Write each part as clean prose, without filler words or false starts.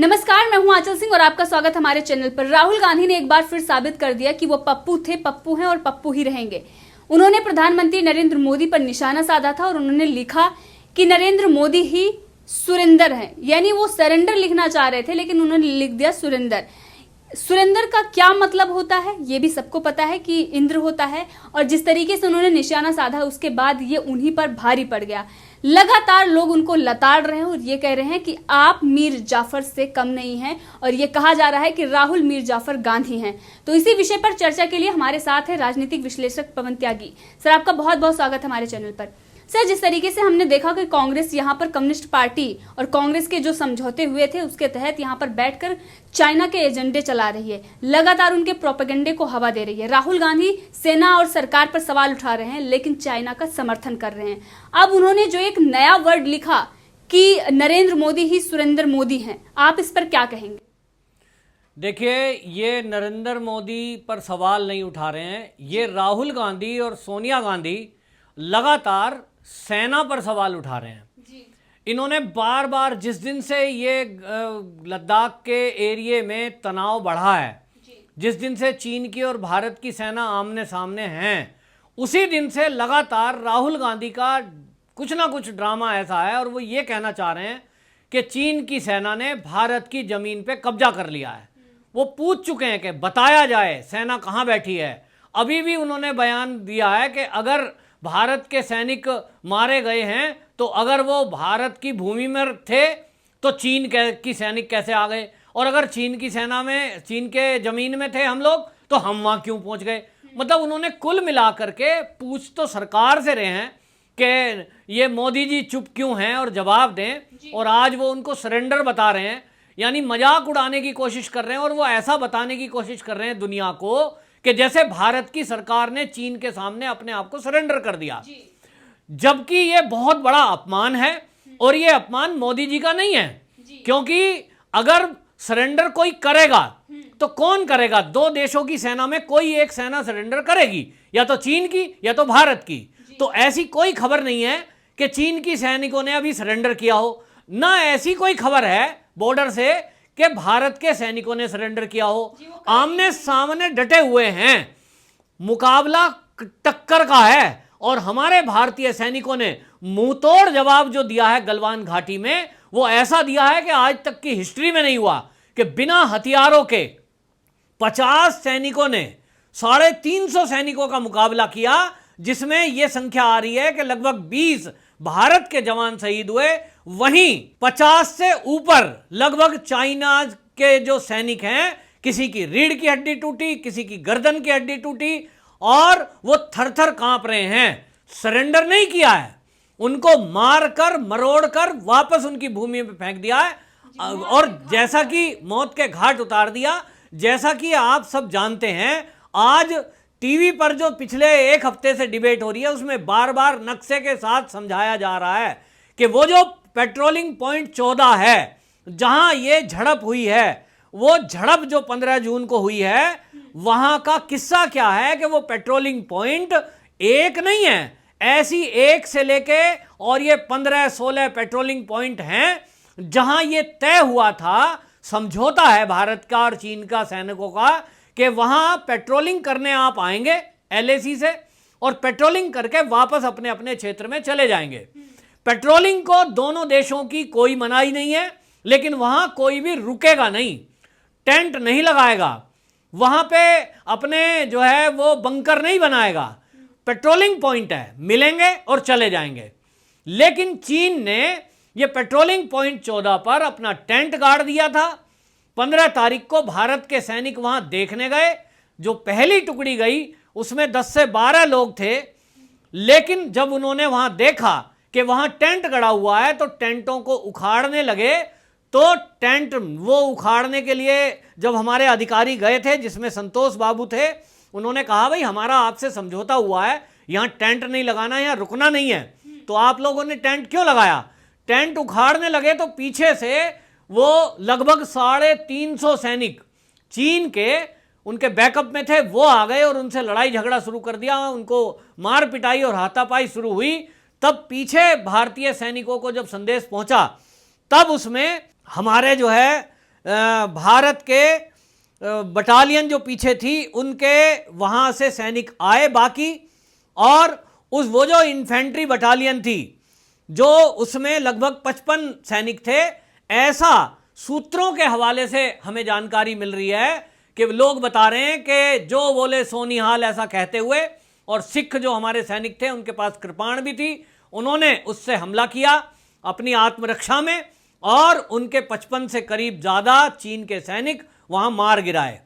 नमस्कार, मैं हूं आंचल सिंह और आपका स्वागत हमारे चैनल पर। राहुल गांधी ने एक बार फिर साबित कर दिया कि वो पप्पू थे, पप्पू हैं और पप्पू ही रहेंगे। उन्होंने प्रधानमंत्री नरेंद्र मोदी पर निशाना साधा था और उन्होंने लिखा कि नरेंद्र मोदी ही सुरेंदर हैं, यानी वो सरेंडर लिखना चाह रहे थे लेकिन उन्होंने लिख दिया सुरेंदर। सुरेंदर का क्या मतलब होता है ये भी सबको पता है कि इंद्र होता है, और जिस तरीके से उन्होंने निशाना साधा उसके बाद ये उन्हीं पर भारी पड़ गया। लगातार लोग उनको लताड़ रहे हैं और ये कह रहे हैं कि आप मीर जाफर से कम नहीं हैं, और ये कहा जा रहा है कि राहुल मीर जाफर गांधी हैं। तो इसी विषय पर चर्चा के लिए हमारे साथ है राजनीतिक विश्लेषक पवन त्यागी। सर, आपका बहुत बहुत स्वागत हमारे चैनल पर। सर, जिस तरीके से हमने देखा कि कांग्रेस यहाँ पर कम्युनिस्ट पार्टी और कांग्रेस के जो समझौते हुए थे उसके तहत यहाँ पर बैठकर चाइना के एजेंडे चला रही है, लगातार उनके प्रोपेगेंडे को हवा दे रही है। राहुल गांधी सेना और सरकार पर सवाल उठा रहे हैं लेकिन चाइना का समर्थन कर रहे हैं। अब उन्होंने जो एक नया वर्ड लिखा कि नरेंद्र मोदी ही सुरेंद्र मोदी हैं, आप इस पर क्या कहेंगे? देखिए, ये नरेंद्र मोदी पर सवाल नहीं उठा रहे हैं, ये राहुल गांधी और सोनिया गांधी लगातार सेना पर सवाल उठा रहे हैं जी। इन्होंने बार बार, जिस दिन से ये लद्दाख के एरिए में तनाव बढ़ा है जी, जिस दिन से चीन की और भारत की सेना आमने सामने हैं, उसी दिन से लगातार राहुल गांधी का कुछ ना कुछ ड्रामा ऐसा है और वो ये कहना चाह रहे हैं कि चीन की सेना ने भारत की जमीन पे कब्जा कर लिया है। वो पूछ चुके हैं कि बताया जाए सेना कहाँ बैठी है। अभी भी उन्होंने बयान दिया है कि अगर भारत के सैनिक मारे गए हैं तो अगर वो भारत की भूमि में थे तो चीन की सैनिक कैसे आ गए, और अगर चीन की सेना में, चीन के जमीन में थे हम लोग तो हम वहाँ क्यों पहुँच गए। मतलब उन्होंने कुल मिलाकर के पूछ तो सरकार से रहे हैं कि ये मोदी जी चुप क्यों हैं और जवाब दें, और आज वो उनको सरेंडर बता रहे हैं, यानी मजाक उड़ाने की कोशिश कर रहे हैं। और वो ऐसा बताने की कोशिश कर रहे हैं दुनिया को कि जैसे भारत की सरकार ने चीन के सामने अपने आप को सरेंडर कर दिया, जबकि ये बहुत बड़ा अपमान है। और ये अपमान मोदी जी का नहीं है, क्योंकि अगर सरेंडर कोई करेगा तो कौन करेगा? दो देशों की सेना में कोई एक सेना सरेंडर करेगी, या तो चीन की या तो भारत की। तो ऐसी कोई खबर नहीं है कि चीन की सैनिकों ने अभी सरेंडर किया हो, ना ऐसी कोई खबर है बॉर्डर से कि भारत के सैनिकों ने सरेंडर किया हो। आमने सामने डटे हुए हैं, मुकाबला टक्कर का है, और हमारे भारतीय सैनिकों ने मुंहतोड़ जवाब जो दिया है गलवान घाटी में, वो ऐसा दिया है कि आज तक की हिस्ट्री में नहीं हुआ कि बिना हथियारों के 50 सैनिकों ने 350 सैनिकों का मुकाबला किया, जिसमें यह संख्या आ रही है कि लगभग 20 भारत के जवान शहीद हुए। वहीं 50 से ऊपर लगभग चाइना के जो सैनिक हैं, किसी की रीढ़ की हड्डी टूटी, किसी की गर्दन की हड्डी टूटी, और वो थर-थर कांप रहे हैं। सरेंडर नहीं किया है, उनको मारकर मरोड़कर वापस उनकी भूमि पे फेंक दिया है, और जैसा कि मौत के घाट उतार दिया। जैसा कि आप सब जानते हैं, आज टीवी पर जो पिछले एक हफ्ते से डिबेट हो रही है उसमें बार बार नक्शे के साथ समझाया जा रहा है कि वो जो पेट्रोलिंग पॉइंट 14 है जहां ये झड़प हुई है, वो झड़प जो 15 जून को हुई है, वहां का किस्सा क्या है कि वो पेट्रोलिंग पॉइंट एक नहीं है, ऐसी एक से लेके और ये 15-16 पेट्रोलिंग पॉइंट हैं जहां ये तय हुआ था, समझौता है भारत का और चीन का सैनिकों का कि वहां पेट्रोलिंग करने आप आएंगे LAC से, और पेट्रोलिंग करके वापस अपने अपने क्षेत्र में चले जाएंगे। पेट्रोलिंग को दोनों देशों की कोई मनाही नहीं है, लेकिन वहां कोई भी रुकेगा नहीं, टेंट नहीं लगाएगा, वहां पे अपने जो है वो बंकर नहीं बनाएगा। पेट्रोलिंग पॉइंट है, मिलेंगे और चले जाएंगे। लेकिन चीन ने ये पेट्रोलिंग पॉइंट 14 पर अपना टेंट गाड़ दिया था। 15 तारीख को भारत के सैनिक वहां देखने गए, जो पहली टुकड़ी गई उसमें 10 से 12 लोग थे, लेकिन जब उन्होंने वहां देखा कि वहां टेंट गड़ा हुआ है तो टेंटों को उखाड़ने लगे। तो टेंट वो उखाड़ने के लिए जब हमारे अधिकारी गए थे, जिसमें संतोष बाबू थे, उन्होंने कहा भाई हमारा आपसे समझौता हुआ है, यहाँ टेंट नहीं लगाना, यहाँ रुकना नहीं है, तो आप लोगों ने टेंट क्यों लगाया? टेंट उखाड़ने लगे तो पीछे से वो लगभग 350 सैनिक चीन के उनके बैकअप में थे, वो आ गए और उनसे लड़ाई झगड़ा शुरू कर दिया, उनको मार पिटाई और हाथापाई शुरू हुई। तब पीछे भारतीय सैनिकों को जब संदेश पहुंचा, तब उसमें हमारे जो है भारत के बटालियन जो पीछे थी उनके वहाँ से सैनिक आए बाकी, और वो जो इन्फेंट्री बटालियन थी जो उसमें लगभग 55 सैनिक थे, ऐसा सूत्रों के हवाले से हमें जानकारी मिल रही है कि लोग बता रहे हैं कि जो बोले सोनिहाल ऐसा कहते हुए, और सिख जो हमारे सैनिक थे उनके पास कृपाण भी थी, उन्होंने उससे हमला किया अपनी आत्मरक्षा में, और उनके 55 से करीब ज़्यादा चीन के सैनिक वहाँ मार गिराए।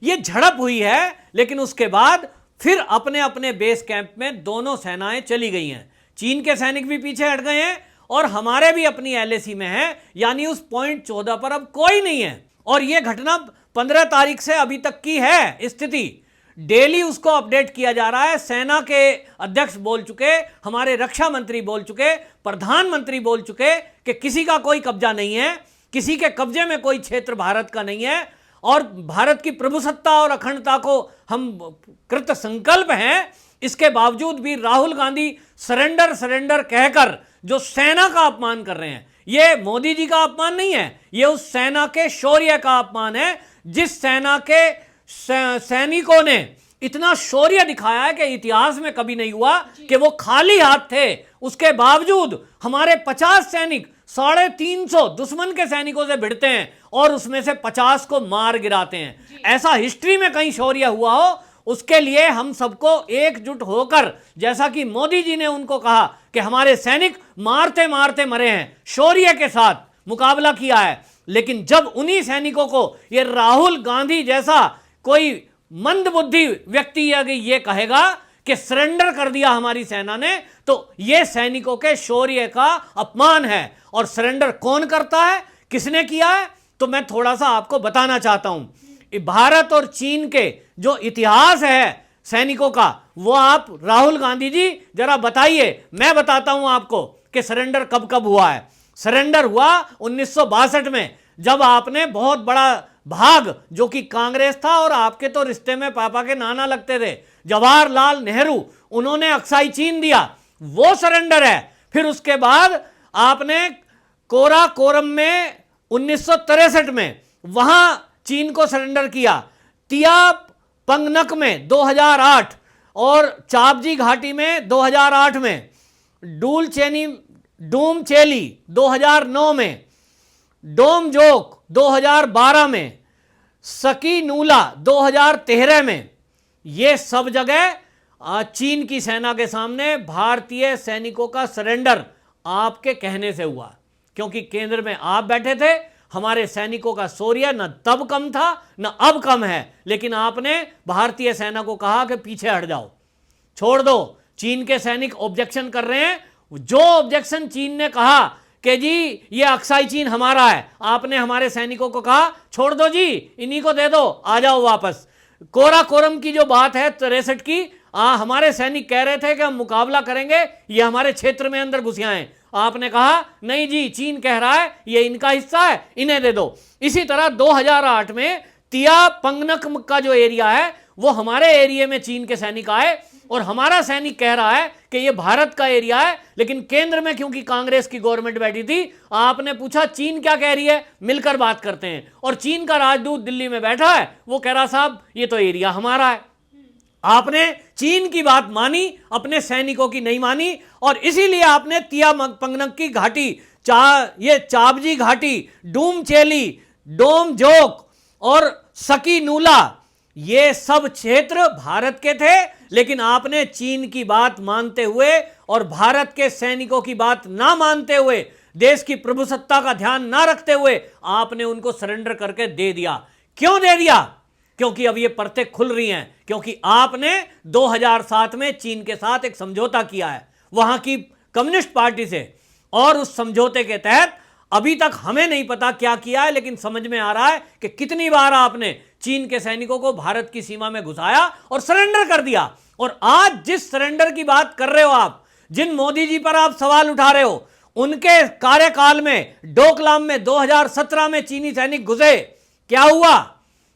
ये झड़प हुई है, लेकिन उसके बाद फिर अपने अपने बेस कैंप में दोनों सेनाएं चली गई हैं। चीन के सैनिक भी पीछे हट गए हैं और हमारे भी अपनी एलएसी में है, यानी उस पॉइंट 14 पर अब कोई नहीं है। और ये घटना 15 तारीख से अभी तक की है स्थिति, डेली उसको अपडेट किया जा रहा है। सेना के अध्यक्ष बोल चुके, हमारे रक्षा मंत्री बोल चुके, प्रधानमंत्री बोल चुके कि किसी का कोई कब्जा नहीं है, किसी के कब्जे में कोई क्षेत्र भारत का नहीं है, और भारत की प्रभुसत्ता और अखंडता को हम कृत संकल्प हैं। इसके बावजूद भी राहुल गांधी सरेंडर सरेंडर कहकर जो सेना का अपमान कर रहे हैं, ये मोदी जी का अपमान नहीं है, ये उस सेना के शौर्य का अपमान है, जिस सेना के सैनिकों ने इतना शौर्य दिखाया है कि इतिहास में कभी नहीं हुआ कि वो खाली हाथ थे। उसके बावजूद हमारे 50 सैनिक 350 दुश्मन के सैनिकों से भिड़ते हैं और उसमें से 50 को मार गिराते हैं। ऐसा हिस्ट्री में कहीं शौर्य हुआ हो, उसके लिए हम सबको एकजुट होकर, जैसा कि मोदी जी ने उनको कहा कि हमारे सैनिक मारते मारते मरे हैं, शौर्य के साथ मुकाबला किया है। लेकिन जब उन्हीं सैनिकों को ये राहुल गांधी जैसा कोई मंदबुद्धि व्यक्ति ये कहेगा कि सरेंडर कर दिया हमारी सेना ने, तो ये सैनिकों के शौर्य का अपमान है। और सरेंडर कौन करता है, किसने किया है, तो मैं थोड़ा सा आपको बताना चाहता हूं। भारत और चीन के जो इतिहास है सैनिकों का, वो आप राहुल गांधी जी जरा बताइए। मैं बताता हूं आपको कि सरेंडर कब कब हुआ है। सरेंडर हुआ 1962 में, जब आपने बहुत बड़ा भाग, जो कि कांग्रेस था और आपके तो रिश्ते में पापा के नाना लगते थे, जवाहरलाल नेहरू, उन्होंने अक्साई चीन दिया, वो सरेंडर है। फिर उसके बाद आपने कोराकोरम में 1963 में वहां चीन को सरेंडर किया, तिया पंगनक में 2008, और चापजी घाटी में 2008 में, डूम चेली 2009 में, डोमजोक 2012 में, सकी नूला 2013 में। ये सब जगह चीन की सेना के सामने भारतीय सैनिकों का सरेंडर आपके कहने से हुआ, क्योंकि केंद्र में आप बैठे थे। हमारे सैनिकों का शौर्य न तब कम था न अब कम है, लेकिन आपने भारतीय सेना को कहा कि पीछे हट जाओ, छोड़ दो। चीन के सैनिक ऑब्जेक्शन कर रहे हैं। जो ऑब्जेक्शन चीन ने कहा कि जी ये अक्साई चीन हमारा है, आपने हमारे सैनिकों को कहा छोड़ दो जी, इन्हीं को दे दो, आ जाओ वापस। कोराकोरम की जो बात है 63 की, हमारे सैनिक कह रहे थे कि हम मुकाबला करेंगे, ये हमारे क्षेत्र में अंदर घुस आए, आपने कहा नहीं जी, चीन कह रहा है ये इनका हिस्सा है, इन्हें दे दो। इसी तरह 2008 में तिया पंगनक का जो एरिया है वो हमारे एरिया में चीन के सैनिक आए, और हमारा सैनिक कह रहा है कि ये भारत का एरिया है, लेकिन केंद्र में क्योंकि कांग्रेस की गवर्नमेंट बैठी थी, आपने पूछा चीन क्या कह रही है, मिलकर बात करते हैं। और चीन का राजदूत दिल्ली में बैठा है, वो कह रहा साहब ये तो एरिया हमारा है। आपने चीन की बात मानी, अपने सैनिकों की नहीं मानी, और इसीलिए आपने तिया पंगनक की घाटी, ये चापजी घाटी, डूम चेली, डोम जोक और सकी नूला, ये सब क्षेत्र भारत के थे, लेकिन आपने चीन की बात मानते हुए और भारत के सैनिकों की बात ना मानते हुए, देश की प्रभुसत्ता का ध्यान ना रखते हुए, आपने उनको सरेंडर करके दे दिया। क्यों दे दिया? क्योंकि अब ये परतें खुल रही हैं, क्योंकि आपने 2007 में चीन के साथ एक समझौता किया है वहां की कम्युनिस्ट पार्टी से, और उस समझौते के तहत अभी तक हमें नहीं पता क्या किया है, लेकिन समझ में आ रहा है कि कितनी बार आपने चीन के सैनिकों को भारत की सीमा में घुसाया और सरेंडर कर दिया। और आज जिस सरेंडर की बात कर रहे हो आप, जिन मोदी जी पर आप सवाल उठा रहे हो, उनके कार्यकाल में डोकलाम में 2017 में चीनी सैनिक घुसे, क्या हुआ?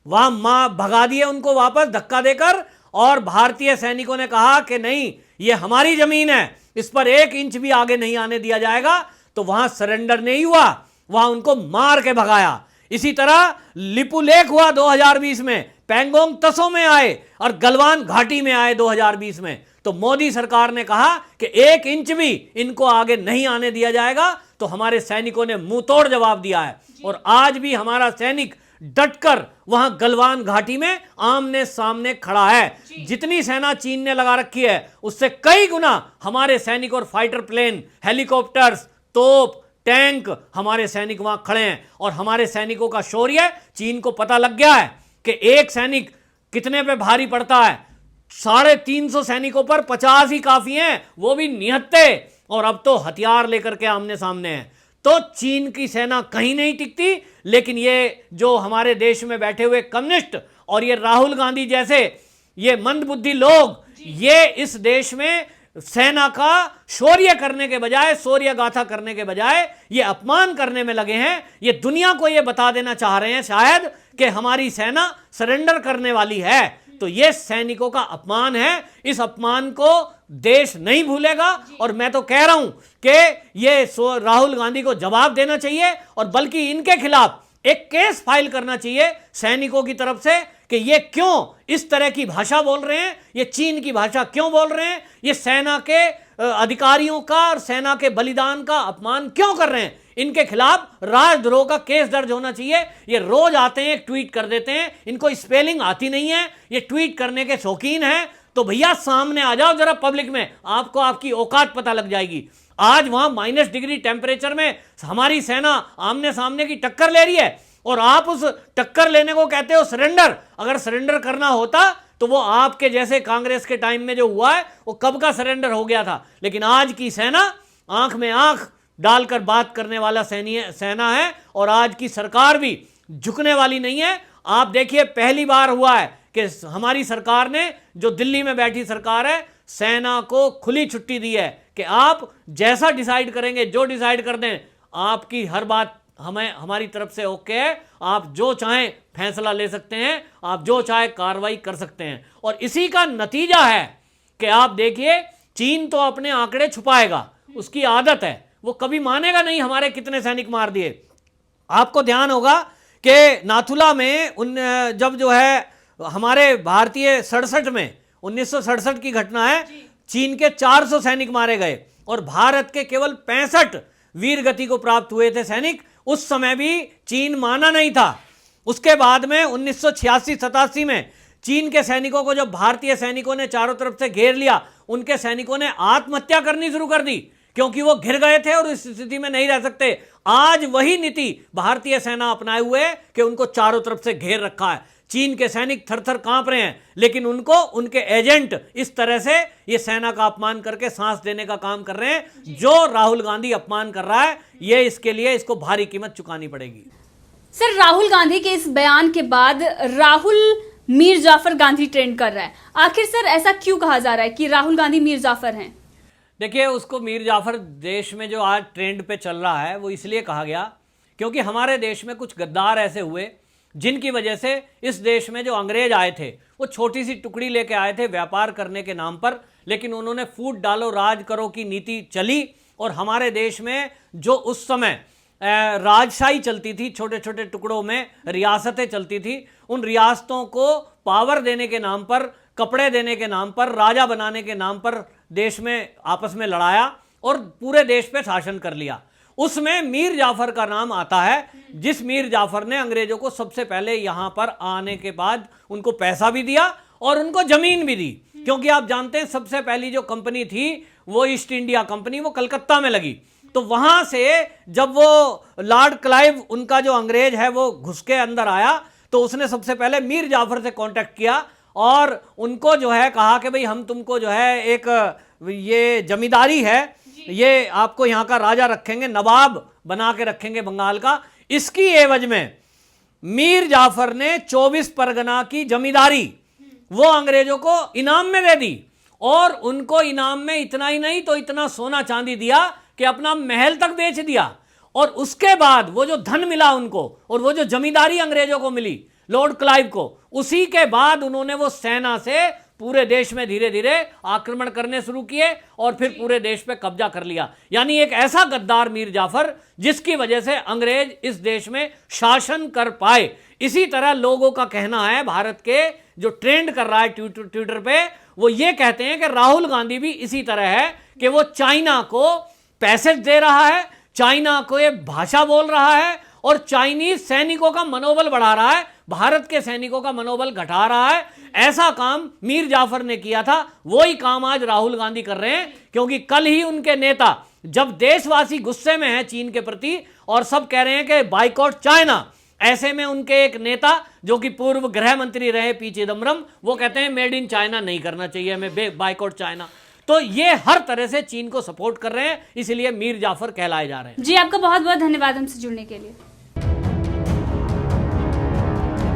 वहां भगा दिए उनको वापस धक्का देकर, और भारतीय सैनिकों ने कहा कि नहीं ये हमारी जमीन है, इस पर 1 इंच भी आगे नहीं आने दिया जाएगा। तो वहां सरेंडर नहीं हुआ, वहां उनको मार के भगाया। इसी तरह लिपुलेख हुआ 2020 में, पैंगोंग तसो में आए और गलवान घाटी में आए 2020 में। तो मोदी सरकार ने कहा कि 1 इंच भी इनको आगे नहीं आने दिया जाएगा। तो हमारे सैनिकों ने मुंह तोड़ जवाब दिया है और आज भी हमारा सैनिक डटकर वहां गलवान घाटी में आमने सामने खड़ा है। जितनी सेना चीन ने लगा रखी है उससे कई गुना हमारे सैनिक और फाइटर प्लेन, हेलीकॉप्टर्स, तोप, टैंक, हमारे सैनिक वहां खड़े हैं। और हमारे सैनिकों का शौर्य चीन को पता लग गया है कि एक सैनिक कितने पे भारी पड़ता है। 350 सैनिकों पर 50 ही काफी हैं, वो भी निहत्ते, और अब तो हथियार लेकर के आमने सामने हैं। तो चीन की सेना कहीं नहीं टिकती। लेकिन ये जो हमारे देश में बैठे हुए कम्युनिस्ट और ये राहुल गांधी जैसे ये मंदबुद्धि लोग, ये इस देश में सेना का शौर्य करने के बजाय, शौर्य गाथा करने के बजाय ये अपमान करने में लगे हैं। ये दुनिया को ये बता देना चाह रहे हैं शायद कि हमारी सेना सरेंडर करने वाली है। तो ये सैनिकों का अपमान है। इस अपमान को देश नहीं भूलेगा। और मैं तो कह रहा हूं कि ये राहुल गांधी को जवाब देना चाहिए और बल्कि इनके खिलाफ एक केस फाइल करना चाहिए सैनिकों की तरफ से कि ये क्यों इस तरह की भाषा बोल रहे हैं, ये चीन की भाषा क्यों बोल रहे हैं, ये सेना के अधिकारियों का और सेना के बलिदान का अपमान क्यों कर रहे हैं। इनके खिलाफ राजद्रोह का केस दर्ज होना चाहिए। ये रोज आते हैं, एक ट्वीट कर देते हैं, इनको स्पेलिंग आती नहीं है, ये ट्वीट करने के शौकीन हैं। तो भैया सामने आ जाओ जरा पब्लिक में, आपको आपकी औकात पता लग जाएगी। आज वहां -डिग्री टेम्परेचर में हमारी सेना आमने सामने की टक्कर ले रही है और आप उस टक्कर लेने को कहते हो सरेंडर। अगर सरेंडर करना होता तो वो आपके जैसे कांग्रेस के टाइम में जो हुआ है वो कब का सरेंडर हो गया था। लेकिन आज की सेना आंख में आंख डालकर बात करने वाला सेना है और आज की सरकार भी झुकने वाली नहीं है। आप देखिए, पहली बार हुआ है कि हमारी सरकार ने, जो दिल्ली में बैठी सरकार है, सेना को खुली छुट्टी दी है कि आप जैसा डिसाइड करेंगे, जो डिसाइड कर दें, आपकी हर बात हमारी तरफ से ओके है। आप जो चाहें फैसला ले सकते हैं, आप जो चाहे कार्रवाई कर सकते हैं। और इसी का नतीजा है कि आप देखिए, चीन तो अपने आंकड़े छुपाएगा, उसकी आदत है, वो कभी मानेगा नहीं हमारे कितने सैनिक मार दिए। आपको ध्यान होगा कि नाथुला में जब जो है हमारे भारतीय 67 में 1967 की घटना है, चीन के 400 सैनिक मारे गए और भारत के केवल 65 वीर गति को प्राप्त हुए थे सैनिक। उस समय भी चीन माना नहीं था। उसके बाद में 1986-87 में चीन के सैनिकों को जब भारतीय सैनिकों ने चारों तरफ से घेर लिया, उनके सैनिकों ने आत्महत्या करनी शुरू कर दी क्योंकि वो घिर गए थे और इस स्थिति में नहीं रह सकते। आज वही नीति भारतीय सेना अपनाए हुए है कि उनको चारों तरफ से घेर रखा है। चीन के सैनिक थर-थर कांप रहे हैं, लेकिन उनको उनके एजेंट इस तरह से ये सेना का अपमान करके सांस देने का काम कर रहे हैं। जो राहुल गांधी अपमान कर रहा है, ये इसके लिए इसको भारी कीमत चुकानी पड़ेगी। सर, राहुल गांधी के इस बयान के बाद राहुल मीर जाफर गांधी ट्रेंड कर रहा है। आखिर सर ऐसा क्यों कहा जा रहा है कि राहुल गांधी मीर जाफर हैं? देखिए, उसको मीर जाफर देश में जो आज ट्रेंड पे चल रहा है वो इसलिए कहा गया क्योंकि हमारे देश में कुछ गद्दार ऐसे हुए जिनकी वजह से इस देश में जो अंग्रेज आए थे वो छोटी सी टुकड़ी लेके आए थे व्यापार करने के नाम पर, लेकिन उन्होंने फूट डालो राज करो की नीति चली और हमारे देश में जो उस समय राजशाही चलती थी, छोटे छोटे टुकड़ों में रियासतें चलती थी, उन रियासतों को पावर देने के नाम पर, कपड़े देने के नाम पर, राजा बनाने के नाम पर देश में आपस में लड़ाया और पूरे देश पे शासन कर लिया। उसमें मीर जाफर का नाम आता है, जिस मीर जाफर ने अंग्रेजों को सबसे पहले यहां पर आने के बाद उनको पैसा भी दिया और उनको जमीन भी दी। क्योंकि आप जानते हैं सबसे पहली जो कंपनी थी वो ईस्ट इंडिया कंपनी, वो कलकत्ता में लगी। तो वहां से जब वो लॉर्ड क्लाइव, उनका जो अंग्रेज है, वो घुस के अंदर आया तो उसने सबसे पहले मीर जाफर से कांटेक्ट किया और उनको जो है कहा कि भाई हम तुमको जो है एक ये जमींदारी है, ये आपको यहाँ का राजा रखेंगे, नवाब बना के रखेंगे बंगाल का। इसकी एवज में मीर जाफर ने 24 परगना की जमींदारी वो अंग्रेजों को इनाम में दे दी और उनको इनाम में इतना ही नहीं तो इतना सोना चांदी दिया कि अपना महल तक बेच दिया। और उसके बाद वो जो धन मिला उनको और वो जो जमींदारी अंग्रेजों को मिली, लॉर्ड क्लाइव को, उसी के बाद उन्होंने वो सेना से पूरे देश में धीरे धीरे आक्रमण करने शुरू किए और फिर पूरे देश पे कब्जा कर लिया। यानी एक ऐसा गद्दार मीर जाफर जिसकी वजह से अंग्रेज इस देश में शासन कर पाए। इसी तरह लोगों का कहना है, भारत के जो ट्रेंड कर रहा है ट्विटर पे, वो ये कहते हैं कि राहुल गांधी भी इसी तरह है कि वो चाइना को पैसे दे रहा है, चाइना को ये भाषा बोल रहा है और चाइनीज सैनिकों का मनोबल बढ़ा रहा है, भारत के सैनिकों का मनोबल घटा रहा है। ऐसा काम मीर जाफर ने किया था, वही काम आज राहुल गांधी कर रहे हैं। क्योंकि कल ही उनके नेता, जब देशवासी गुस्से में हैं चीन के प्रति और सब कह रहे हैं कि बाइकॉट चाइना, ऐसे में उनके एक नेता जो कि पूर्व गृह मंत्री रहे पी चिदम्बरम, वो कहते हैं मेड इन चाइना नहीं करना चाहिए हमें, बाइकॉट चाइना। तो ये हर तरह से चीन को सपोर्ट कर रहे हैं, इसलिए मीर जाफर कहलाए जा रहे हैं। जी, आपका बहुत बहुत धन्यवाद हमसे जुड़ने के लिए।